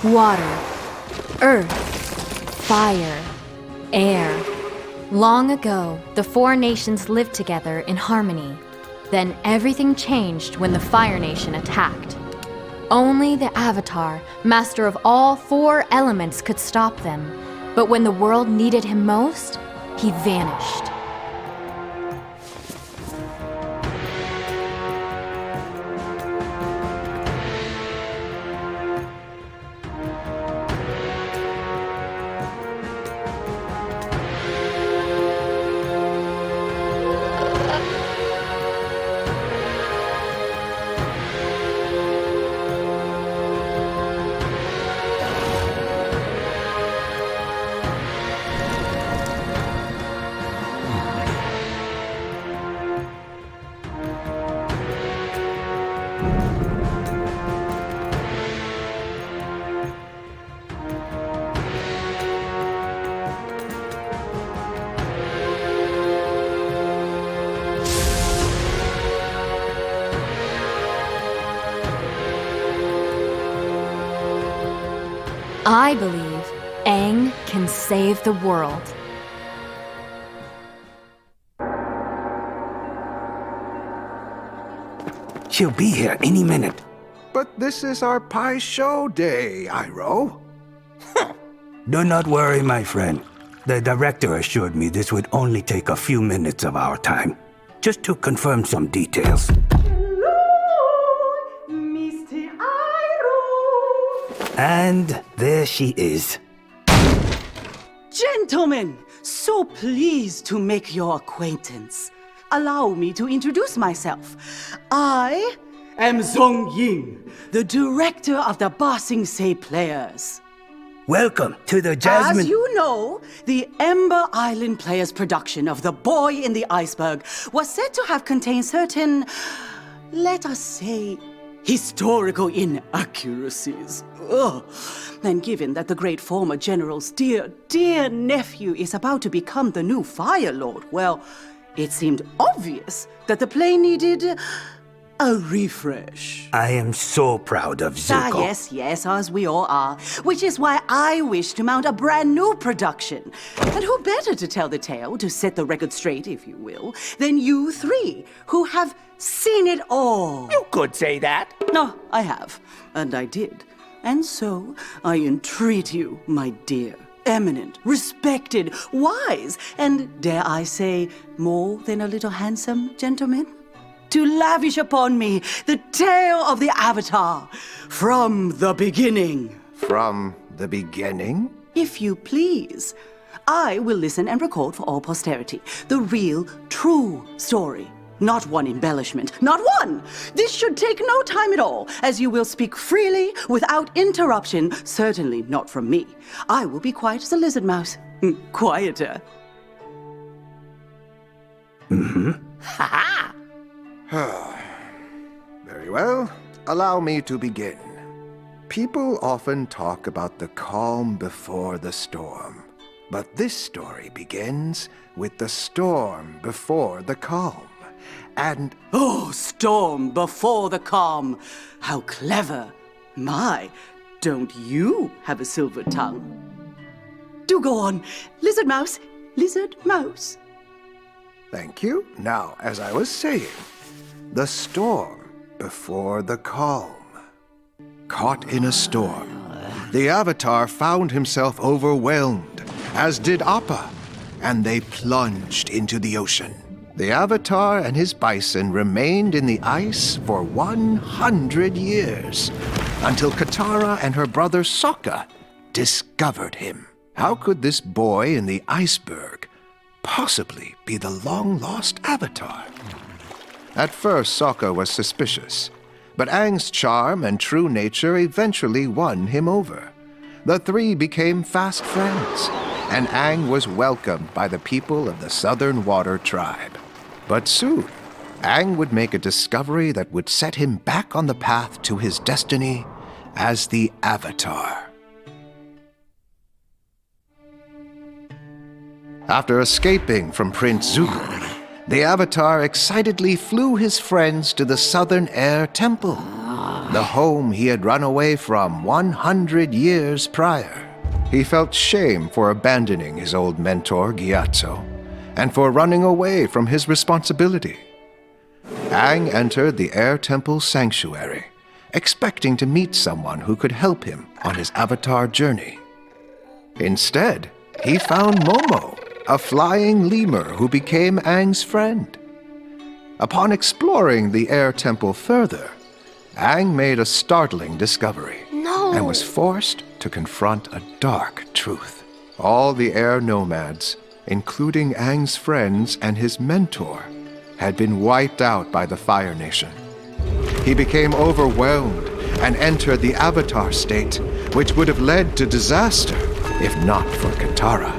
water, earth, fire, air. Long ago, the four nations lived together in harmony. Then everything changed when the Fire Nation attacked. Only the Avatar, master of all four elements, could stop them. But when the world needed him most, he vanished. I believe Aang can save the world. She'll be here any minute. But this is our pie show day, Iroh. Do not worry, my friend. The director assured me this would only take a few minutes of our time, just to confirm some details. And there she is. Gentlemen, so pleased to make your acquaintance. Allow me to introduce myself. I am Zhong Ying, the director of the Ba Sing Se Players. Welcome to the Jasmine... As you know, the Ember Island Players production of The Boy in the Iceberg was said to have contained certain, let us say, historical inaccuracies. Ugh. And given that the great former general's dear nephew is about to become the new Fire Lord, well, it seemed obvious that the play needed a refresh. I am so proud of Zuko. Yes, as we all are. Which is why I wish to mount a brand new production. And who better to tell the tale, to set the record straight, if you will, than you three, who have seen it all. You could say that. No, I have. And I did. And so, I entreat you, my dear, eminent, respected, wise, and dare I say, more than a little handsome gentleman, to lavish upon me the tale of the Avatar from the beginning. From the beginning? If you please, I will listen and record for all posterity the real, true story. Not one embellishment, not one! This should take no time at all, as you will speak freely, without interruption, certainly not from me. I will be quiet as a lizard mouse. Quieter. Ha ha! Very well. Allow me to begin. People often talk about the calm before the storm. But this story begins with the storm before the calm. And... Oh, storm before the calm. How clever. My, don't you have a silver tongue? Do go on. Lizard mouse. Lizard mouse. Thank you. Now, as I was saying, the storm before the calm. Caught in a storm, the Avatar found himself overwhelmed, as did Appa, and they plunged into the ocean. The Avatar and his bison remained in the ice for 100 years, until Katara and her brother Sokka discovered him. How could this boy in the iceberg possibly be the long-lost Avatar? At first, Sokka was suspicious, but Aang's charm and true nature eventually won him over. The three became fast friends, and Aang was welcomed by the people of the Southern Water Tribe. But soon, Aang would make a discovery that would set him back on the path to his destiny as the Avatar. After escaping from Prince Zuko, the Avatar excitedly flew his friends to the Southern Air Temple. the home he had run away from 100 years prior. He felt shame for abandoning his old mentor, Gyatso, and for running away from his responsibility. Aang entered the Air Temple Sanctuary, expecting to meet someone who could help him on his avatar journey. Instead, he found Momo, a flying lemur who became Aang's friend. Upon exploring the Air Temple further, Aang made a startling discovery and was forced to confront a dark truth. All the air nomads, including Aang's friends and his mentor, had been wiped out by the Fire Nation. He became overwhelmed and entered the Avatar state, which would have led to disaster if not for Katara.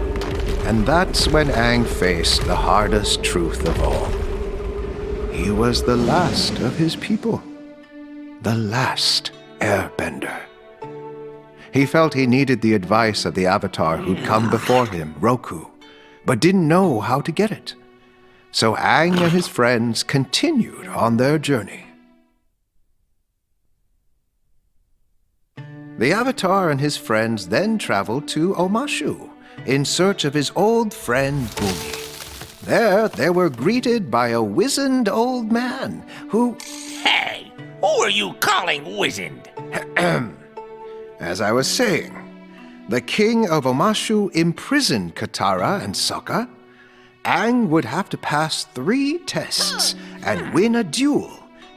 And that's when Aang faced the hardest truth of all. He was the last of his people. The last Airbender. He felt he needed the advice of the Avatar who'd come before him, Roku, but didn't know how to get it. So Aang and his friends continued on their journey. The Avatar and his friends then traveled to Omashu in search of his old friend Bumi. There, they were greeted by a wizened old man who... Hey, who are you calling wizened? As I was saying, the king of Omashu imprisoned Katara and Sokka. Aang would have to pass 3 tests and win a duel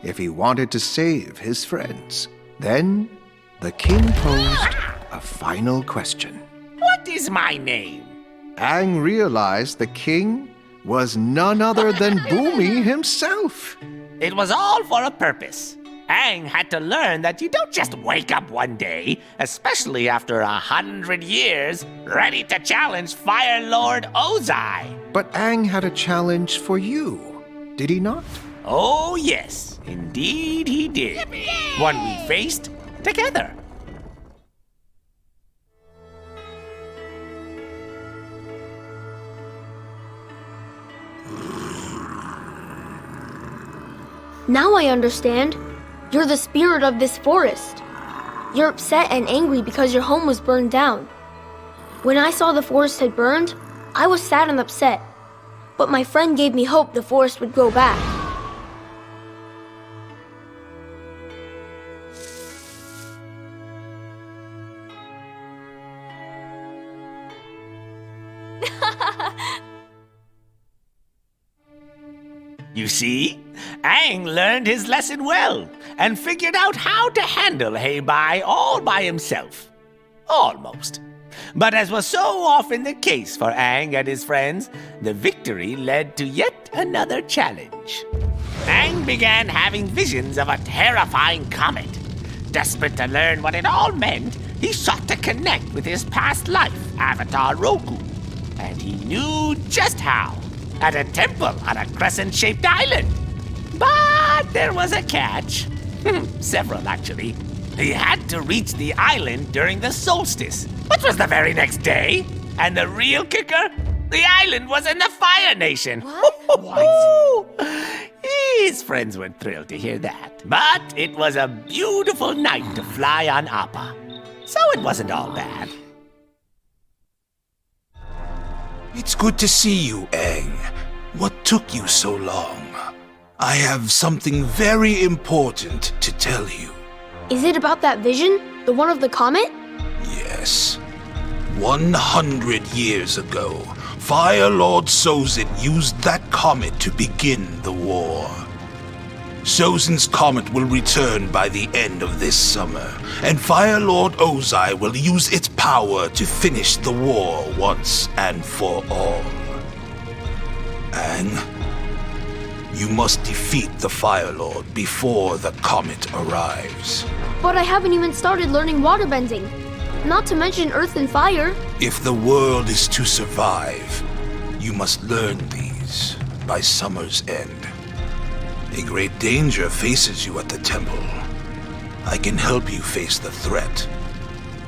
if he wanted to save his friends. Then, the king posed a final question. What is my name? Aang realized the king was none other than Bumi himself. It was all for a purpose. Aang had to learn that you don't just wake up one day, especially after 100 years, ready to challenge Fire Lord Ozai. But Aang had a challenge for you, did he not? Oh yes, indeed he did. One we faced together. Now I understand. You're the spirit of this forest. You're upset and angry because your home was burned down. When I saw the forest had burned, I was sad and upset. But my friend gave me hope the forest would grow back. You see, Aang learned his lesson well and figured out how to handle Heibai all by himself. Almost. But as was so often the case for Aang and his friends, the victory led to yet another challenge. Aang began having visions of a terrifying comet. Desperate to learn what it all meant, he sought to connect with his past life, Avatar Roku. And he knew just how. At a temple on a crescent-shaped island. But there was a catch. Several, actually. He had to reach the island during the solstice, which was the very next day. And the real kicker? The island was in the Fire Nation. What? His friends weren't thrilled to hear that. But it was a beautiful night to fly on Appa. So it wasn't all bad. It's good to see you, Aang. What took you so long? I have something very important to tell you. Is it about that vision? The one of the comet? Yes. 100 years ago, Fire Lord Sozin used that comet to begin the war. Sozin's comet will return by the end of this summer, and Fire Lord Ozai will use its power to finish the war once and for all. Aang, you must defeat the Fire Lord before the comet arrives. But I haven't even started learning waterbending. Not to mention earth and fire. If the world is to survive, you must learn these by summer's end. A great danger faces you at the temple. I can help you face the threat,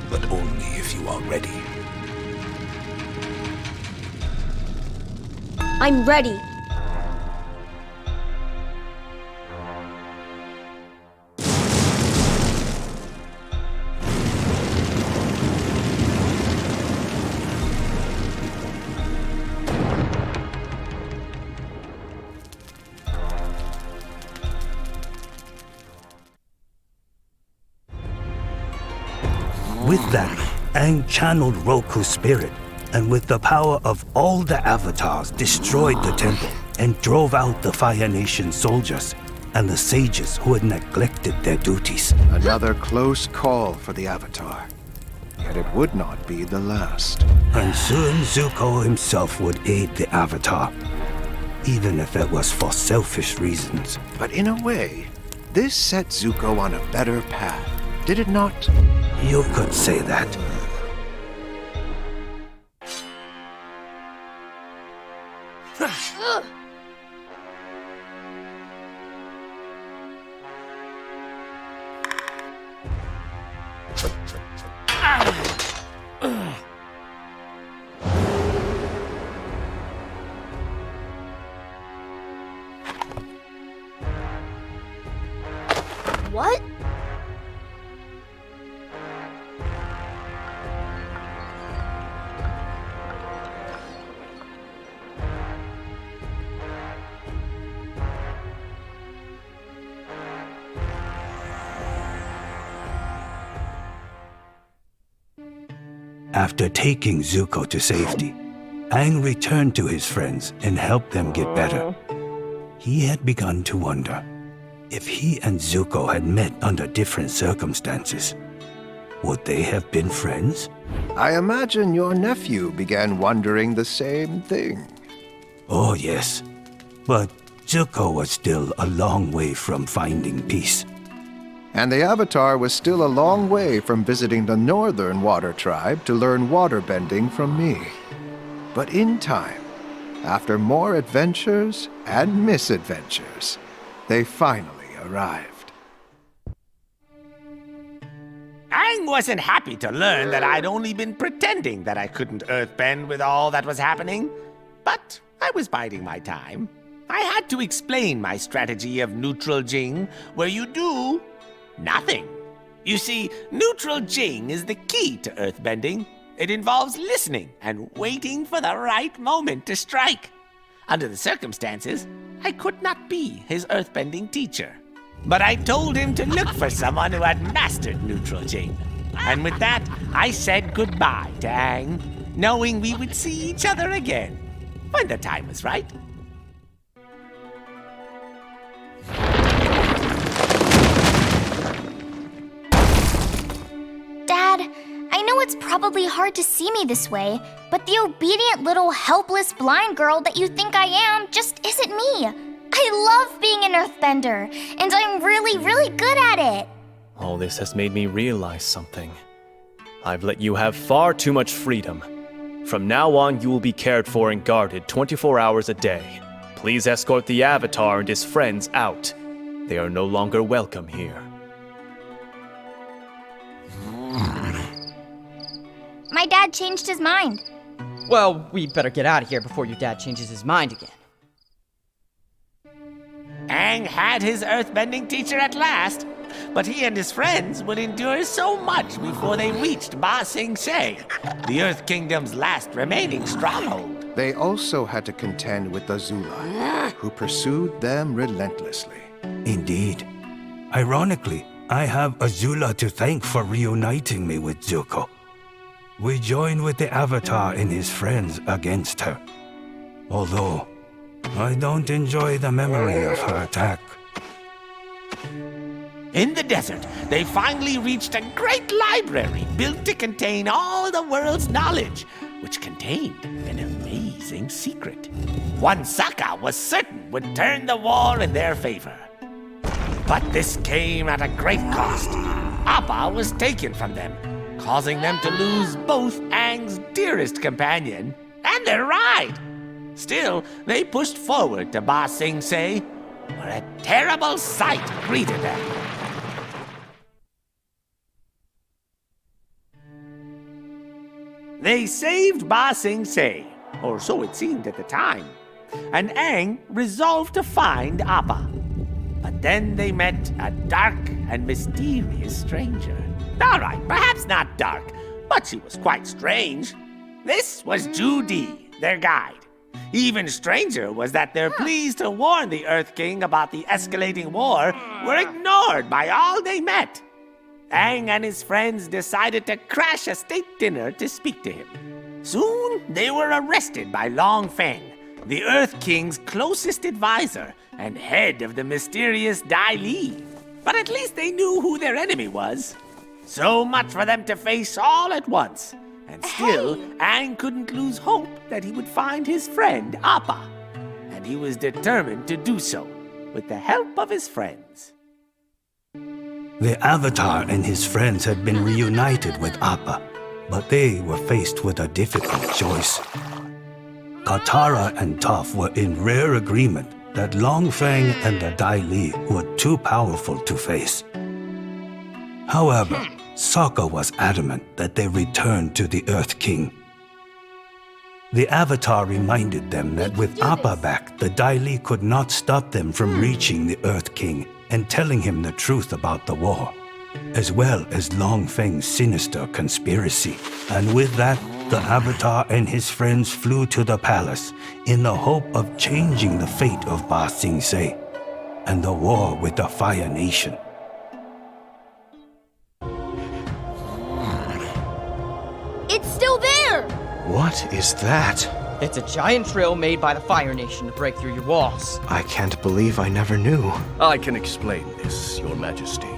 but only if you are ready. I'm ready. With that, Aang channeled Roku's spirit, and with the power of all the avatars, destroyed the temple and drove out the Fire Nation soldiers and the sages who had neglected their duties. Another close call for the Avatar. Yet it would not be the last. And soon Zuko himself would aid the Avatar, even if it was for selfish reasons. But in a way, this set Zuko on a better path, did it not? You could say that. What? After taking Zuko to safety, Aang returned to his friends and helped them get better. He had begun to wonder if he and Zuko had met under different circumstances. Would they have been friends? I imagine your nephew began wondering the same thing. Oh, yes. But Zuko was still a long way from finding peace. And the Avatar was still a long way from visiting the Northern Water Tribe to learn waterbending from me. But in time, after more adventures and misadventures, they finally arrived. Aang wasn't happy to learn that I'd only been pretending that I couldn't earthbend with all that was happening. But I was biding my time. I had to explain my strategy of neutral Jing, where you do nothing. You see, neutral Jing is the key to earthbending. It involves listening and waiting for the right moment to strike. Under the circumstances, I could not be his earthbending teacher. But I told him to look for someone who had mastered neutral Jing. And with that, I said goodbye to Aang, knowing we would see each other again when the time was right. Dad, I know it's probably hard to see me this way, but the obedient little helpless blind girl that you think I am just isn't me. I love being an earthbender, and I'm really, really good at it. All this has made me realize something. I've let you have far too much freedom. From now on, you will be cared for and guarded 24 hours a day. Please escort the Avatar and his friends out. They are no longer welcome here. My dad changed his mind. Well, we better get out of here before your dad changes his mind again. Aang had his earthbending teacher at last, but he and his friends would endure so much before they reached Ba Sing Se, the Earth Kingdom's last remaining stronghold. They also had to contend with the Zula, who pursued them relentlessly. Indeed. Ironically, I have Azula to thank for reuniting me with Zuko. We joined with the Avatar and his friends against her. Although, I don't enjoy the memory of her attack. In the desert, they finally reached a great library built to contain all the world's knowledge, which contained an amazing secret. One Sokka was certain would turn the war in their favor. But this came at a great cost. Appa was taken from them, causing them to lose both Aang's dearest companion and their ride. Still, they pushed forward to Ba Sing Se, where a terrible sight greeted them. They saved Ba Sing Se, or so it seemed at the time, and Aang resolved to find Appa. But then they met a dark and mysterious stranger. All right, perhaps not dark, but she was quite strange. This was Judy, their guide. Even stranger was that their pleas to warn the Earth King about the escalating war were ignored by all they met. Aang and his friends decided to crash a state dinner to speak to him. Soon, they were arrested by Long Feng, the Earth King's closest advisor and head of the mysterious Dai Li. But at least they knew who their enemy was. So much for them to face all at once. And still, Aang couldn't lose hope that he would find his friend Appa. And he was determined to do so, with the help of his friends. The Avatar and his friends had been reunited with Appa, but they were faced with a difficult choice. Katara and Toph were in rare agreement that Long Feng and the Dai Li were too powerful to face. However, Sokka was adamant that they return to the Earth King. The Avatar reminded them that with Appa back, the Dai Li could not stop them from reaching the Earth King and telling him the truth about the war, as well as Long Feng's sinister conspiracy. And with that, the Avatar and his friends flew to the palace in the hope of changing the fate of Ba Sing Se and the war with the Fire Nation. It's still there! What is that? It's a giant trail made by the Fire Nation to break through your walls. I can't believe I never knew. I can explain this, Your Majesty.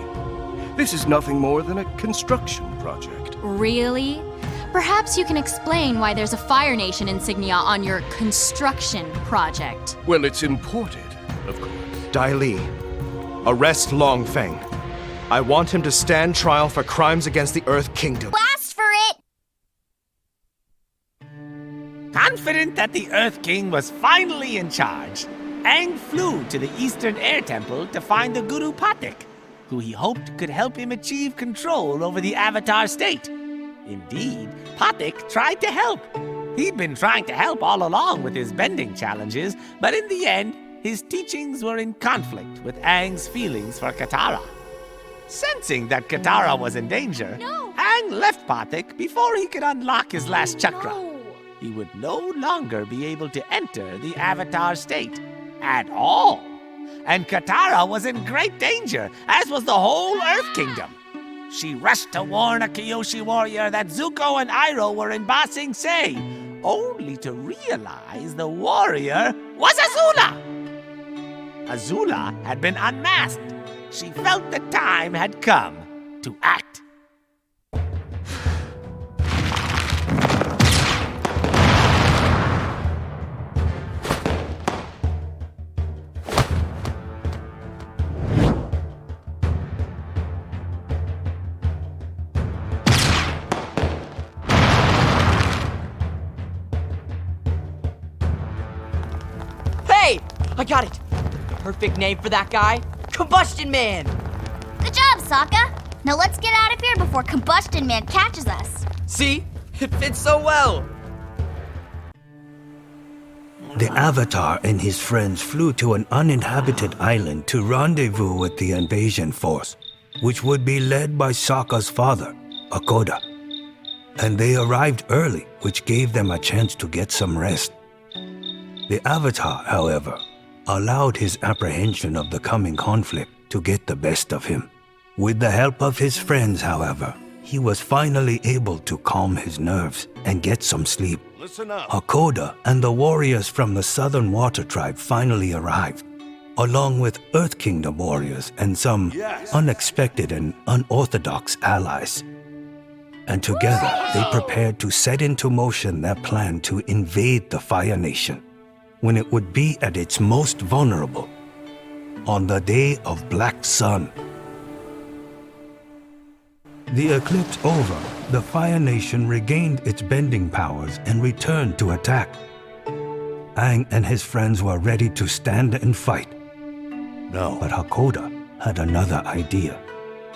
This is nothing more than a construction project. Really? Perhaps you can explain why there's a Fire Nation insignia on your construction project. Well, it's imported, of course. Dai Li, arrest Long Feng. I want him to stand trial for crimes against the Earth Kingdom. Blast for it! Confident that the Earth King was finally in charge, Aang flew to the Eastern Air Temple to find the Guru Pathik, who he hoped could help him achieve control over the Avatar state. Indeed, Pathik tried to help. He'd been trying to help all along with his bending challenges, but in the end, his teachings were in conflict with Aang's feelings for Katara. Sensing that Katara was in danger, Aang left Pathik before he could unlock his last chakra. He would no longer be able to enter the Avatar state at all. And Katara was in great danger, as was the whole Earth Kingdom. She rushed to warn a Kyoshi warrior that Zuko and Iroh were in Ba Sing Se, only to realize the warrior was Azula. Azula had been unmasked. She felt the time had come to act. Hey! I got it! Perfect name for that guy? Combustion Man! Good job, Sokka. Now let's get out of here before Combustion Man catches us. See? It fits so well! The Avatar and his friends flew to an uninhabited island to rendezvous with the invasion force, which would be led by Sokka's father, Akoda. And they arrived early, which gave them a chance to get some rest. The Avatar, however, allowed his apprehension of the coming conflict to get the best of him. With the help of his friends, however, he was finally able to calm his nerves and get some sleep. Listen up. Akoda and the warriors from the Southern Water Tribe finally arrived, along with Earth Kingdom warriors and some unexpected and unorthodox allies. And together, they prepared to set into motion their plan to invade the Fire Nation when it would be at its most vulnerable, on the day of Black Sun. The eclipse over, the Fire Nation regained its bending powers and returned to attack. Aang and his friends were ready to stand and fight. No. But Hakoda had another idea.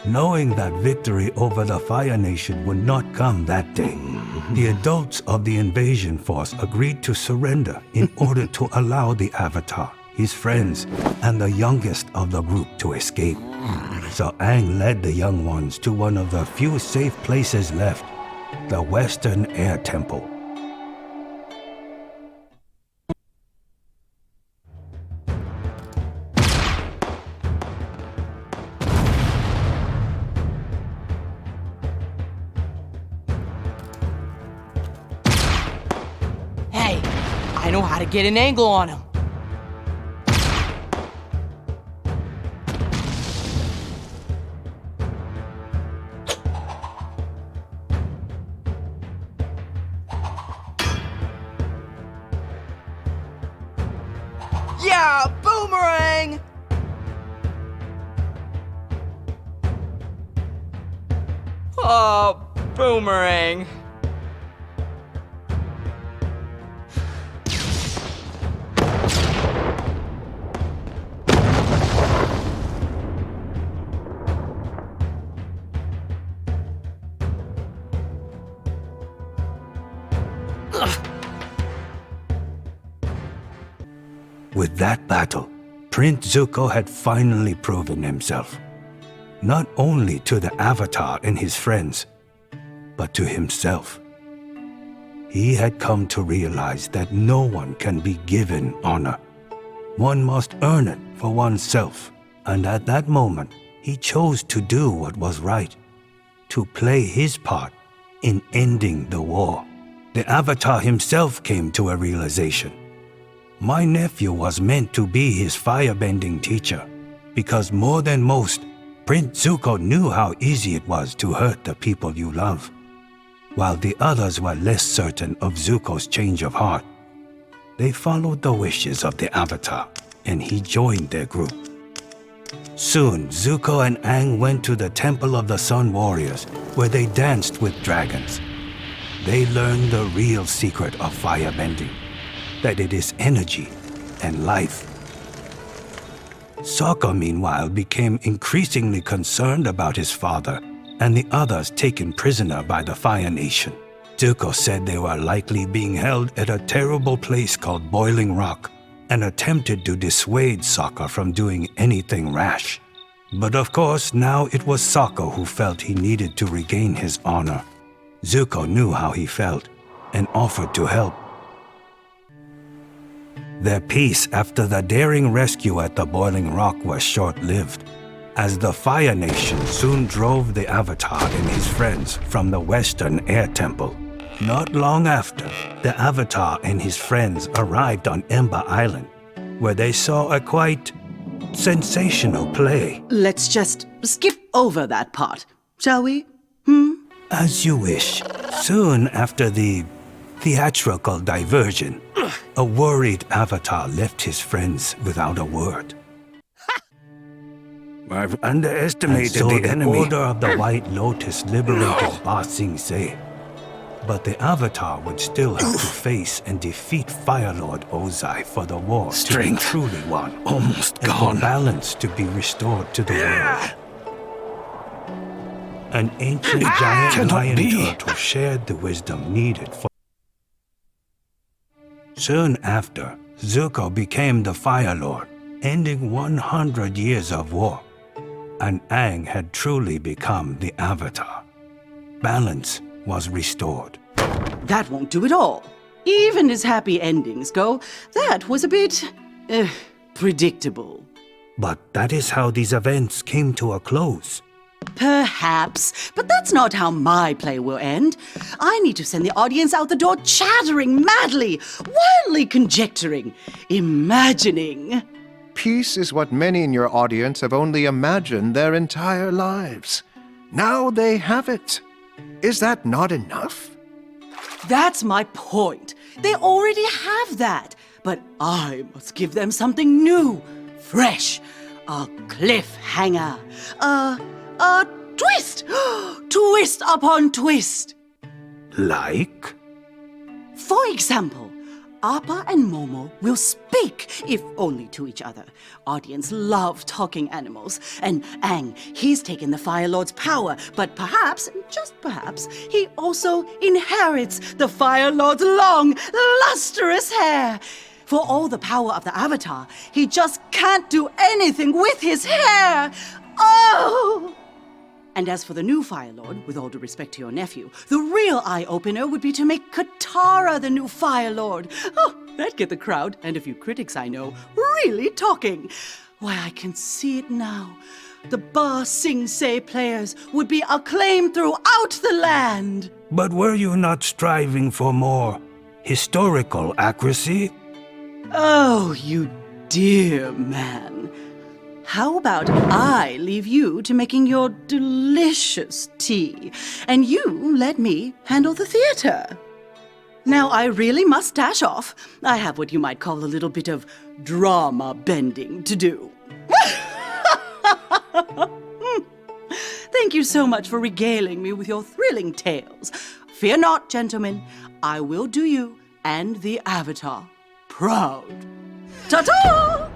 Knowing that victory over the Fire Nation would not come that day, the adults of the invasion force agreed to surrender in order to allow the Avatar, his friends, and the youngest of the group to escape. So Aang led the young ones to one of the few safe places left, the Western Air Temple. I know how to get an angle on him. Yeah, boomerang! Oh, boomerang. With that battle, Prince Zuko had finally proven himself, not only to the Avatar and his friends, but to himself. He had come to realize that no one can be given honor. One must earn it for oneself, and at that moment, he chose to do what was right, to play his part in ending the war. The Avatar himself came to a realization. My nephew was meant to be his firebending teacher, because more than most, Prince Zuko knew how easy it was to hurt the people you love, while the others were less certain of Zuko's change of heart. They followed the wishes of the Avatar, and he joined their group. Soon, Zuko and Aang went to the Temple of the Sun Warriors, where they danced with dragons. They learned the real secret of firebending, that it is energy and life. Sokka, meanwhile, became increasingly concerned about his father and the others taken prisoner by the Fire Nation. Zuko said they were likely being held at a terrible place called Boiling Rock, and attempted to dissuade Sokka from doing anything rash. But of course, now it was Sokka who felt he needed to regain his honor. Zuko knew how he felt and offered to help. Their peace after the daring rescue at the Boiling Rock was short-lived, as the Fire Nation soon drove the Avatar and his friends from the Western Air Temple. Not long after, the Avatar and his friends arrived on Ember Island, where they saw a quite sensational play. Let's just skip over that part, shall we? As you wish. Soon after the theatrical diversion, a worried Avatar left his friends without a word. I've underestimated the enemy. Order of the White Lotus liberated Ba Sing Se. But the Avatar would still have to face and defeat Fire Lord Ozai for the war to be truly won. Almost and gone. for balance to be restored to the world. An ancient giant lion turtle shared the wisdom needed for. Soon after, Zuko became the Fire Lord, ending 100 years of war. And Aang had truly become the Avatar. Balance was restored. That won't do it all. Even as happy endings go, that was a bit predictable. But that is how these events came to a close. Perhaps, but that's not how my play will end. I need to send the audience out the door chattering madly, wildly conjecturing, imagining. Peace is what many in your audience have only imagined their entire lives. Now they have it. Is that not enough? That's my point. They already have that. But I must give them something new, fresh, a cliffhanger, a twist, twist upon twist. Like? For example, Appa and Momo will speak, if only to each other. Audience love talking animals. And Aang, he's taken the Fire Lord's power, but perhaps, just perhaps, he also inherits the Fire Lord's long, lustrous hair. For all the power of the Avatar, he just can't do anything with his hair. Oh! And as for the new Fire Lord, with all due respect to your nephew, the real eye-opener would be to make Katara the new Fire Lord. Oh, that'd get the crowd, and a few critics I know, really talking. Why, I can see it now. The Ba Sing Se players would be acclaimed throughout the land. But were you not striving for more? historical accuracy. Oh, you dear man. How about I leave you to making your delicious tea, and you let me handle the theater? Now, I really must dash off. I have what you might call a little bit of drama bending to do. Thank you so much for regaling me with your thrilling tales. Fear not, gentlemen. I will do you and the Avatar proud. Ta-ta!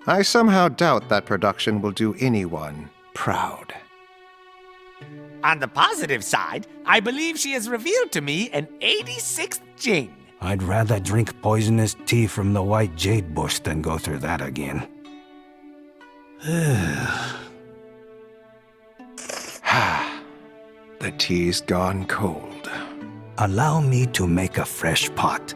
I somehow doubt that production will do anyone proud. On the positive side, I believe she has revealed to me an 86th Jing. I'd rather drink poisonous tea from the white jade bush than go through that again. The tea's gone cold. Allow me to make a fresh pot.